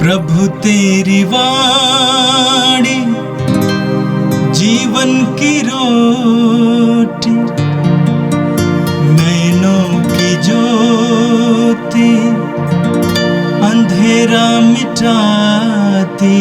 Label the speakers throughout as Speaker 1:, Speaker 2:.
Speaker 1: प्रभु तेरी वाणी जीवन की रोटी, नैनों की ज्योति अंधेरा मिटाती।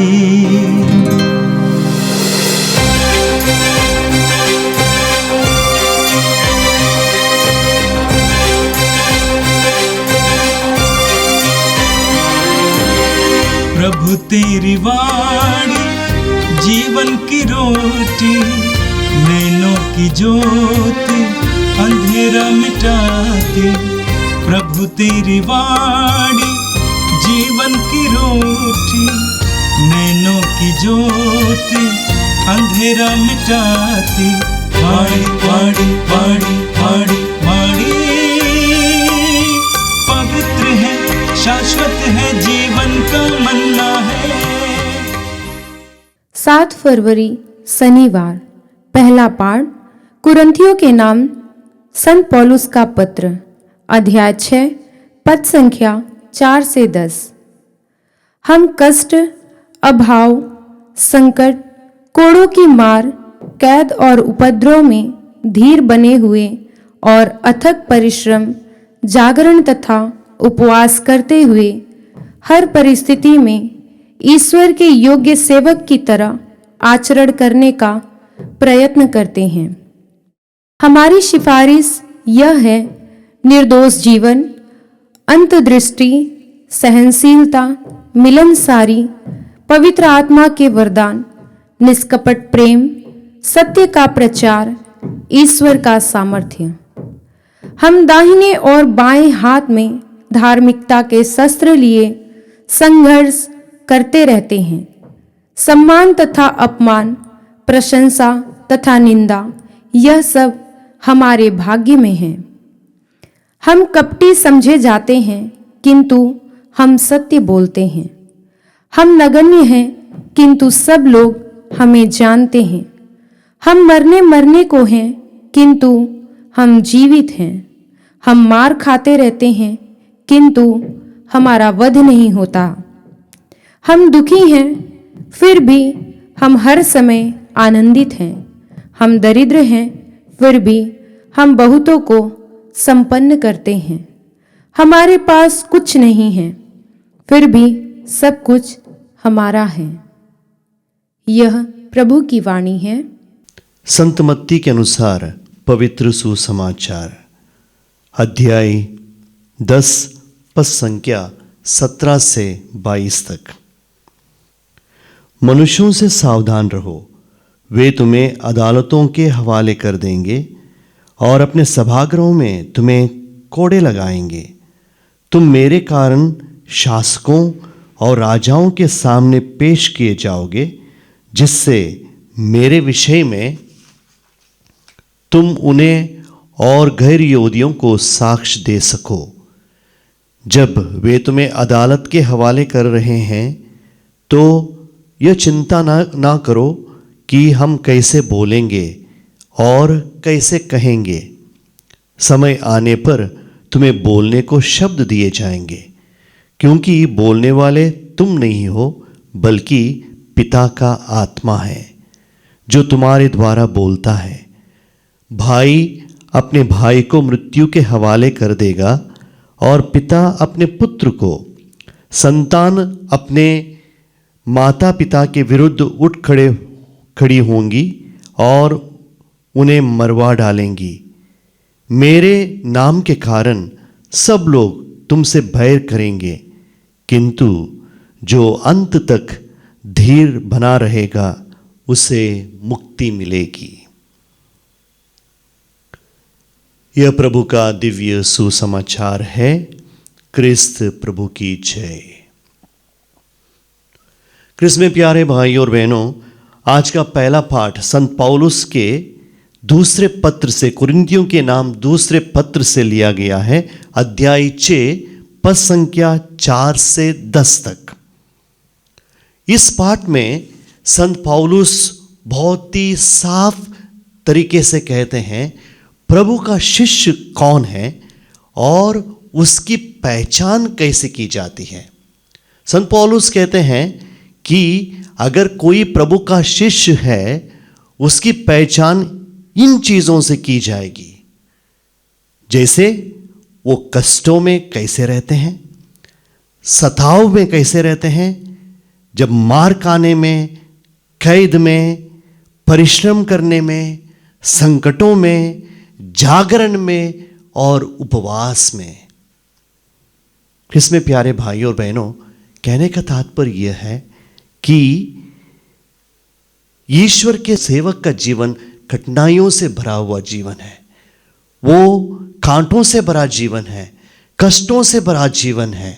Speaker 1: प्रभु तेरी वाणी जीवन की रोटी, नैनों की ज्योति अंधेरा मिटाती। प्रभु तेरी वाणी जीवन की रोटी, नैनों की ज्योति अंधेरा मिटाती। वाणी वाणी वाणी वाणी वाणी पवित्र है, शाश्वत है, जीवन का मन्ना है।
Speaker 2: 7 फरवरी शनिवार। पहला पाठ कुरिन्थियों के नाम संत पौलुस का पत्र, अध्याय 6, पद संख्या 4 से 10। हम कष्ट, अभाव, संकट, कोड़ों की मार, कैद और उपद्रव में धीर बने हुए और अथक परिश्रम, जागरण तथा उपवास करते हुए हर परिस्थिति में ईश्वर के योग्य सेवक की तरह आचरण करने का प्रयत्न करते हैं। हमारी सिफारिश यह है: निर्दोष जीवन, अंतर्दृष्टि, सहनशीलता, मिलनसारी, पवित्र आत्मा के वरदान, निष्कपट प्रेम, सत्य का प्रचार, ईश्वर का सामर्थ्य। हम दाहिने और बाएं हाथ में धार्मिकता के शस्त्र लिए संघर्ष करते रहते हैं। सम्मान तथा अपमान, प्रशंसा तथा निंदा, यह सब हमारे भाग्य में है। हम कपटी समझे जाते हैं, किंतु हम सत्य बोलते हैं। हम नगण्य हैं, किंतु सब लोग हमें जानते हैं। हम मरने को हैं, किंतु हम जीवित हैं। हम मार खाते रहते हैं, किंतु हमारा वध नहीं होता। हम दुखी हैं, फिर भी हम हर समय आनंदित हैं। हम दरिद्र हैं, फिर भी हम बहुतों को संपन्न करते हैं। हमारे पास कुछ नहीं है, फिर भी सब कुछ हमारा है। यह प्रभु की वाणी है।
Speaker 3: संत मत्ती के अनुसार पवित्र सुसमाचार, अध्याय 10, पद संख्या 17 से 22 तक। मनुष्यों से सावधान रहो, वे तुम्हें अदालतों के हवाले कर देंगे और अपने सभागृहों में तुम्हें कोड़े लगाएंगे। तुम मेरे कारण शासकों और राजाओं के सामने पेश किए जाओगे, जिससे मेरे विषय में तुम उन्हें और गैर यहूदियों को साक्ष्य दे सको। जब वे तुम्हें अदालत के हवाले कर रहे हैं, तो यह चिंता ना करो कि हम कैसे बोलेंगे और कैसे कहेंगे। समय आने पर तुम्हें बोलने को शब्द दिए जाएंगे, क्योंकि बोलने वाले तुम नहीं हो, बल्कि पिता का आत्मा है जो तुम्हारे द्वारा बोलता है। भाई अपने भाई को मृत्यु के हवाले कर देगा और पिता अपने पुत्र को। संतान अपने माता पिता के विरुद्ध उठ खड़ी होंगी और उन्हें मरवा डालेंगी। मेरे नाम के कारण सब लोग तुमसे बैर करेंगे, किंतु जो अंत तक धीर बना रहेगा उसे मुक्ति मिलेगी। यह प्रभु का दिव्य सुसमाचार है। क्रिस्त प्रभु की जय। क्रिस्त में प्यारे भाई और बहनों, आज का पहला पाठ संत पौलुस के दूसरे पत्र से, कुरिन्थियों के नाम दूसरे पत्र से लिया गया है, अध्याय 6, पद संख्या 4 से 10 तक। इस पाठ में संत पौलुस बहुत ही साफ तरीके से कहते हैं प्रभु का शिष्य कौन है और उसकी पहचान कैसे की जाती है। संत पौलुस कहते हैं कि अगर कोई प्रभु का शिष्य है, उसकी पहचान इन चीजों से की जाएगी। जैसे वो कष्टों में कैसे रहते हैं, सताव में कैसे रहते हैं, जब मार खाने में, कैद में, परिश्रम करने में, संकटों में, जागरण में और उपवास में। इसमें प्यारे भाई और बहनों, कहने का तात्पर्य यह है कि ईश्वर के सेवक का जीवन कठिनाइयों से भरा हुआ जीवन है। वो कांटों से भरा जीवन है, कष्टों से भरा जीवन है।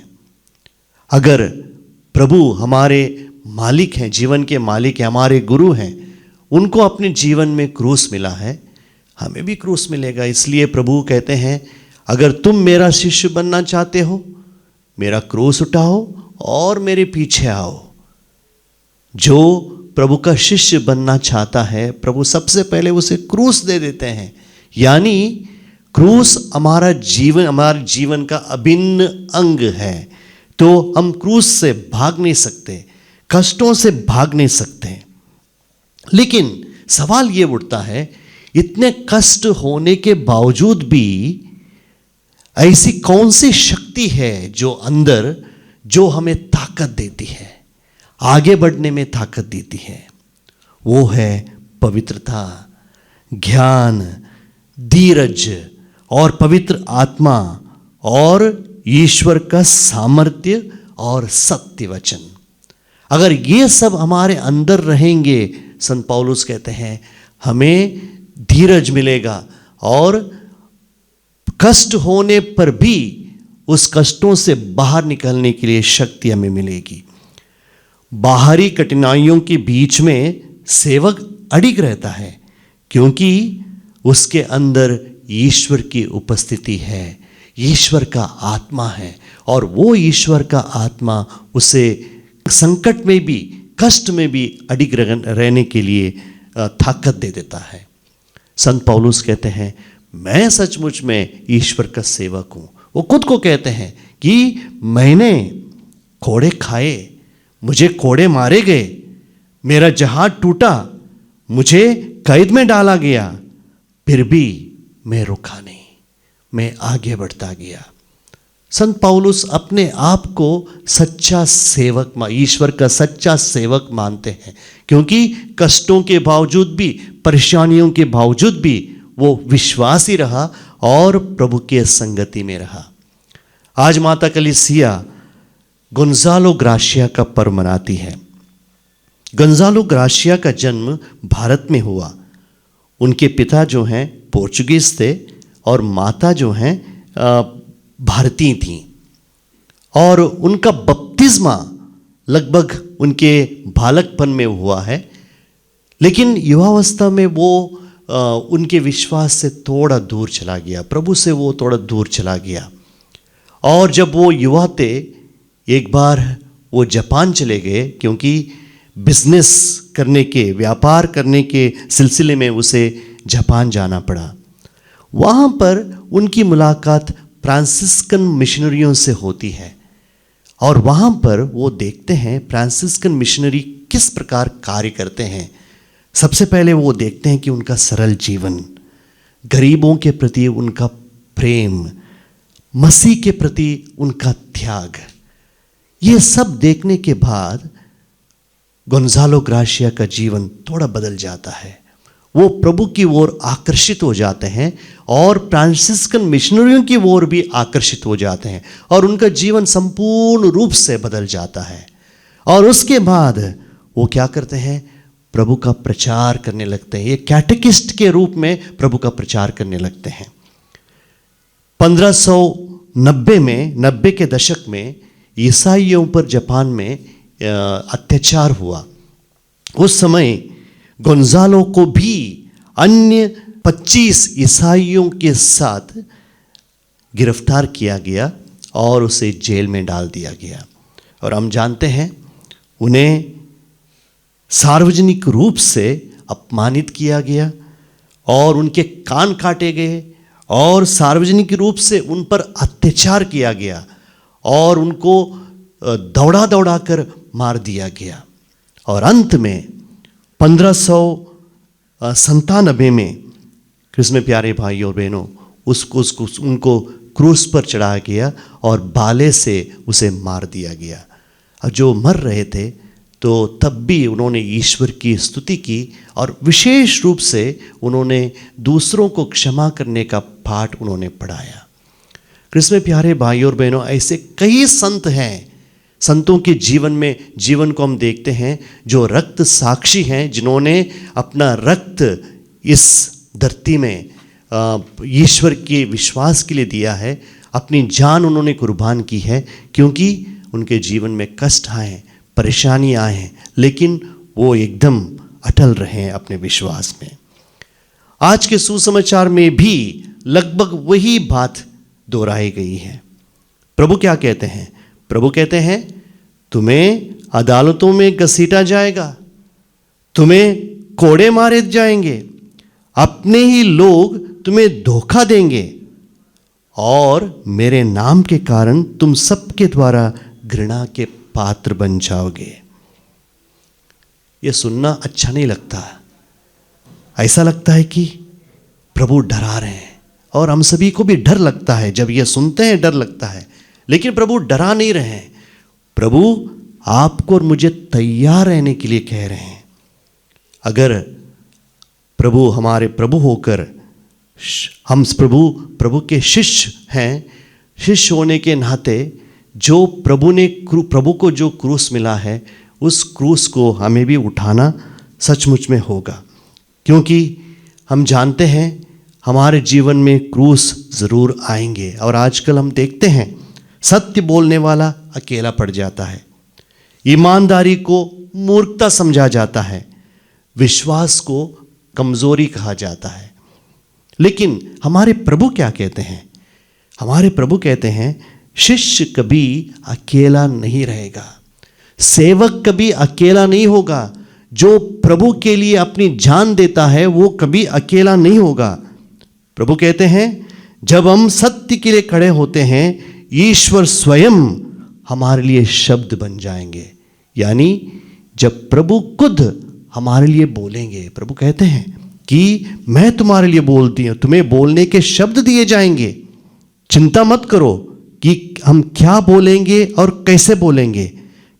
Speaker 3: अगर प्रभु हमारे मालिक हैं, जीवन के मालिक हैं, हमारे गुरु हैं, उनको अपने जीवन में क्रूस मिला है, हमें भी क्रूस मिलेगा। इसलिए प्रभु कहते हैं, अगर तुम मेरा शिष्य बनना चाहते हो, मेरा क्रूस उठाओ और मेरे पीछे आओ। जो प्रभु का शिष्य बनना चाहता है, प्रभु सबसे पहले उसे क्रूस दे देते हैं। यानी क्रूस हमारे जीवन का अभिन्न अंग है। तो हम क्रूस से भाग नहीं सकते, कष्टों से भाग नहीं सकते। लेकिन सवाल ये उठता है, इतने कष्ट होने के बावजूद भी ऐसी कौन सी शक्ति है जो अंदर, जो हमें ताकत देती है, आगे बढ़ने में ताकत देती है? वो है पवित्रता, ज्ञान, धीरज और पवित्र आत्मा और ईश्वर का सामर्थ्य और सत्य वचन। अगर ये सब हमारे अंदर रहेंगे, संत पौलुस कहते हैं, हमें धीरज मिलेगा और कष्ट होने पर भी उस कष्टों से बाहर निकलने के लिए शक्ति हमें मिलेगी। बाहरी कठिनाइयों के बीच में सेवक अडिग रहता है, क्योंकि उसके अंदर ईश्वर की उपस्थिति है, ईश्वर का आत्मा है, और वो ईश्वर का आत्मा उसे संकट में भी, कष्ट में भी अडिग रहने के लिए ताकत दे देता है। संत पौलुस कहते हैं, मैं सचमुच में ईश्वर का सेवक हूं। वो खुद को कहते हैं कि मैंने कोड़े खाए, मुझे कोड़े मारे गए, मेरा जहाज टूटा, मुझे कैद में डाला गया, फिर भी मैं रुका नहीं, मैं आगे बढ़ता गया। संत पौलुस अपने आप को सच्चा सेवक, ईश्वर का सच्चा सेवक मानते हैं, क्योंकि कष्टों के बावजूद भी, परेशानियों के बावजूद भी वो विश्वासी रहा और प्रभु के संगति में रहा। आज माता कलीसिया गोंजालो ग्राशिया का पर्व मनाती है। गोंजालो ग्राशिया का जन्म भारत में हुआ। उनके पिता जो हैं पोर्चुगीज थे और माता जो हैं भारतीय थीं, और उनका बपतिस्मा लगभग उनके बालकपन में हुआ है। लेकिन युवावस्था में वो उनके विश्वास से थोड़ा दूर चला गया, प्रभु से वो थोड़ा दूर चला गया। और जब वो युवा थे, एक बार वो जापान चले गए, क्योंकि बिजनेस करने के, व्यापार करने के सिलसिले में उसे जापान जाना पड़ा। वहाँ पर उनकी मुलाकात फ्रांसिस्कन मिशनरियों से होती है, और वहाँ पर वो देखते हैं फ्रांसिस्कन मिशनरी किस प्रकार कार्य करते हैं। सबसे पहले वो देखते हैं कि उनका सरल जीवन, गरीबों के प्रति उनका प्रेम, मसीह के प्रति उनका त्याग, ये सब देखने के बाद गोंजालो ग्राशिया का जीवन थोड़ा बदल जाता है। वो प्रभु की ओर आकर्षित हो जाते हैं और फ्रांसिस्कन मिशनरियों की ओर भी आकर्षित हो जाते हैं, और उनका जीवन संपूर्ण रूप से बदल जाता है। और उसके बाद वो क्या करते हैं? प्रभु का प्रचार करने लगते हैं। ये कैटेकिस्ट के रूप में प्रभु का प्रचार करने लगते हैं। 1590 में, 90 के दशक में ईसाइयों पर जापान में अत्याचार हुआ। उस समय गोंजालो को भी अन्य 25 ईसाइयों के साथ गिरफ्तार किया गया और उसे जेल में डाल दिया गया। और हम जानते हैं, उन्हें सार्वजनिक रूप से अपमानित किया गया और उनके कान काटे गए और सार्वजनिक रूप से उन पर अत्याचार किया गया और उनको दौड़ा दौड़ा कर मार दिया गया। और अंत में 1597 में कृष्ण प्यारे भाई और बहनों उनको क्रूस पर चढ़ाया गया और भाले से उसे मार दिया गया। और जो मर रहे थे तो तब भी उन्होंने ईश्वर की स्तुति की और विशेष रूप से उन्होंने दूसरों को क्षमा करने का पाठ उन्होंने पढ़ाया। कृष्ण प्यारे भाई और बहनों, ऐसे कई संत हैं, संतों के जीवन को हम देखते हैं जो रक्त साक्षी हैं, जिन्होंने अपना रक्त इस धरती में ईश्वर के विश्वास के लिए दिया है, अपनी जान उन्होंने कुर्बान की है, क्योंकि उनके जीवन में कष्ट आए, परेशानी आए हैं, लेकिन वो एकदम अटल रहे हैं अपने विश्वास में। आज के सुसमाचार में भी लगभग वही बात दोहराई गई है। प्रभु क्या कहते हैं? प्रभु कहते हैं तुम्हें अदालतों में घसीटा जाएगा, तुम्हें कोड़े मारे जाएंगे, अपने ही लोग तुम्हें धोखा देंगे और मेरे नाम के कारण तुम सबके द्वारा घृणा के पात्र बन जाओगे। यह सुनना अच्छा नहीं लगता। ऐसा लगता है कि प्रभु डरा रहे हैं, और हम सभी को भी डर लगता है जब यह सुनते हैं, डर लगता है। लेकिन प्रभु डरा नहीं रहे हैं। प्रभु आपको और मुझे तैयार रहने के लिए कह रहे हैं। अगर प्रभु हमारे प्रभु होकर हम प्रभु के शिष्य हैं, शिष्य होने के नाते जो प्रभु को जो क्रूस मिला है, उस क्रूस को हमें भी उठाना सचमुच में होगा, क्योंकि हम जानते हैं हमारे जीवन में क्रूस ज़रूर आएंगे। और आजकल हम देखते हैं सत्य बोलने वाला अकेला पड़ जाता है, ईमानदारी को मूर्खता समझा जाता है, विश्वास को कमज़ोरी कहा जाता है। लेकिन हमारे प्रभु क्या कहते हैं? हमारे प्रभु कहते हैं शिष्य कभी अकेला नहीं रहेगा, सेवक कभी अकेला नहीं होगा। जो प्रभु के लिए अपनी जान देता है वो कभी अकेला नहीं होगा। प्रभु कहते हैं जब हम सत्य के लिए खड़े होते हैं, ईश्वर स्वयं हमारे लिए शब्द बन जाएंगे। यानी जब प्रभु खुद हमारे लिए बोलेंगे, प्रभु कहते हैं कि मैं तुम्हारे लिए बोलती हूं, तुम्हें बोलने के शब्द दिए जाएंगे, चिंता मत करो कि हम क्या बोलेंगे और कैसे बोलेंगे,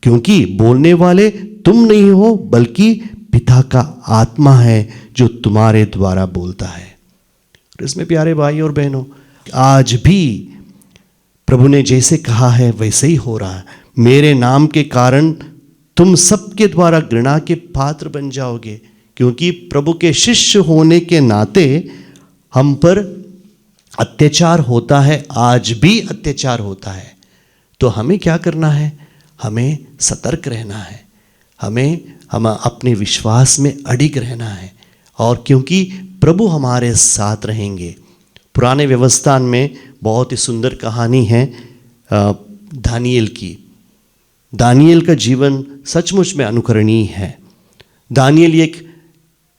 Speaker 3: क्योंकि बोलने वाले तुम नहीं हो बल्कि पिता का आत्मा है जो तुम्हारे द्वारा बोलता है। इसमें प्यारे भाई और बहनों, आज भी प्रभु ने जैसे कहा है वैसे ही हो रहा है। मेरे नाम के कारण तुम सबके द्वारा घृणा के पात्र बन जाओगे, क्योंकि प्रभु के शिष्य होने के नाते हम पर अत्याचार होता है, आज भी अत्याचार होता है। तो हमें क्या करना है? हमें सतर्क रहना है, हम अपने विश्वास में अडिग रहना है, और क्योंकि प्रभु हमारे साथ रहेंगे। पुराने व्यवस्था में बहुत ही सुंदर कहानी है दानियेल की। दानियेल का जीवन सचमुच में अनुकरणीय है। दानियेल एक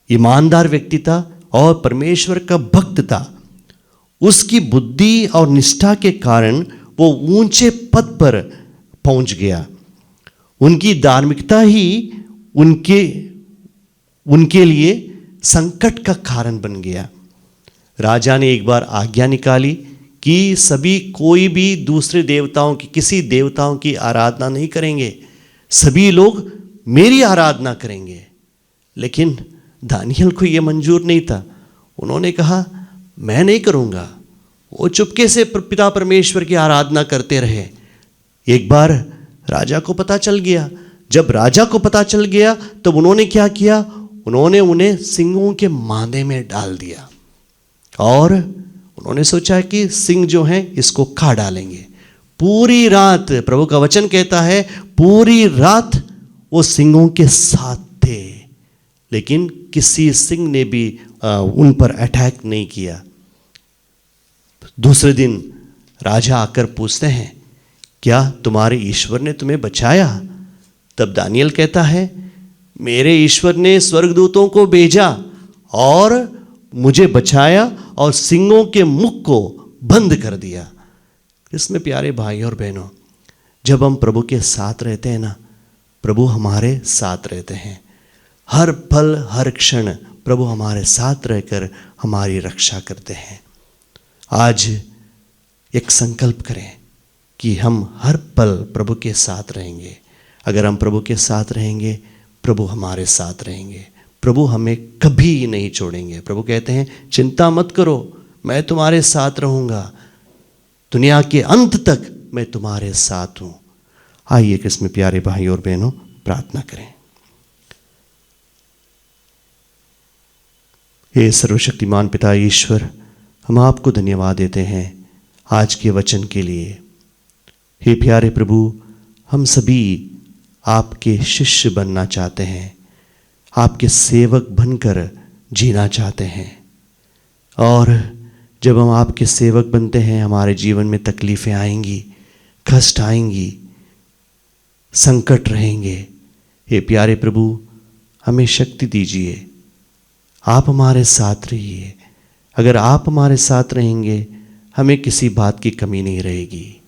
Speaker 3: ईमानदार व्यक्ति था और परमेश्वर का भक्त था। उसकी बुद्धि और निष्ठा के कारण वो ऊंचे पद पर पहुंच गया। उनकी धार्मिकता ही उनके लिए संकट का कारण बन गया। राजा ने एक बार आज्ञा निकाली कि सभी कोई भी दूसरे देवताओं की, किसी देवताओं की आराधना नहीं करेंगे, सभी लोग मेरी आराधना करेंगे। लेकिन दानियेल को यह मंजूर नहीं था। उन्होंने कहा मैं नहीं करूँगा। वो चुपके से पिता परमेश्वर की आराधना करते रहे। एक बार राजा को पता चल गया। जब राजा को पता चल गया तब उन्होंने क्या किया? उन्होंने उन्हें सिंहों के मांदे में डाल दिया और उन्होंने सोचा कि सिंह जो हैं इसको खा डालेंगे। पूरी रात, प्रभु का वचन कहता है, पूरी रात वो सिंहों के साथ थे, लेकिन किसी सिंह ने भी उन पर अटैक नहीं किया। दूसरे दिन राजा आकर पूछते हैं क्या तुम्हारे ईश्वर ने तुम्हें बचाया? तब दानियेल कहता है मेरे ईश्वर ने स्वर्गदूतों को भेजा और मुझे बचाया और सिंहों के मुख को बंद कर दिया। इसमें प्यारे भाई और बहनों, जब हम प्रभु के साथ रहते हैं ना, प्रभु हमारे साथ रहते हैं। हर पल हर क्षण प्रभु हमारे साथ रहकर हमारी रक्षा करते हैं। आज एक संकल्प करें कि हम हर पल प्रभु के साथ रहेंगे। अगर हम प्रभु के साथ रहेंगे, प्रभु हमारे साथ रहेंगे, प्रभु हमें कभी नहीं छोड़ेंगे। प्रभु कहते हैं चिंता मत करो, मैं तुम्हारे साथ रहूँगा, दुनिया के अंत तक मैं तुम्हारे साथ हूँ। आइए किसमें प्यारे भाई और बहनों प्रार्थना करें। हे सर्वशक्तिमान पिता ईश्वर, हम आपको धन्यवाद देते हैं आज के वचन के लिए। हे प्यारे प्रभु, हम सभी आपके शिष्य बनना चाहते हैं, आपके सेवक बनकर जीना चाहते हैं। और जब हम आपके सेवक बनते हैं, हमारे जीवन में तकलीफ़ें आएंगी, कष्ट आएंगी, संकट रहेंगे। हे प्यारे प्रभु, हमें शक्ति दीजिए, आप हमारे साथ रहिए। अगर आप हमारे साथ रहेंगे, हमें किसी बात की कमी नहीं रहेगी।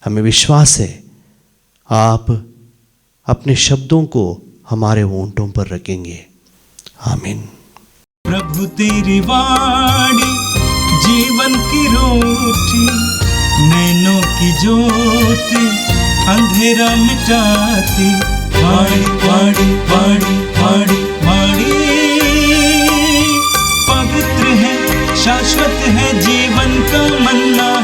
Speaker 3: हमें विश्वास है आप अपने शब्दों को हमारे होंठों पर रखेंगे। आमीन।
Speaker 1: प्रभु तेरी वाणी जीवन की रोटी, नैनों की ज्योति अंधेरा मिटाती। वाणी वाणी वाणी वाणी वाणी पवित्र है, शाश्वत है जीवन का मन्ना।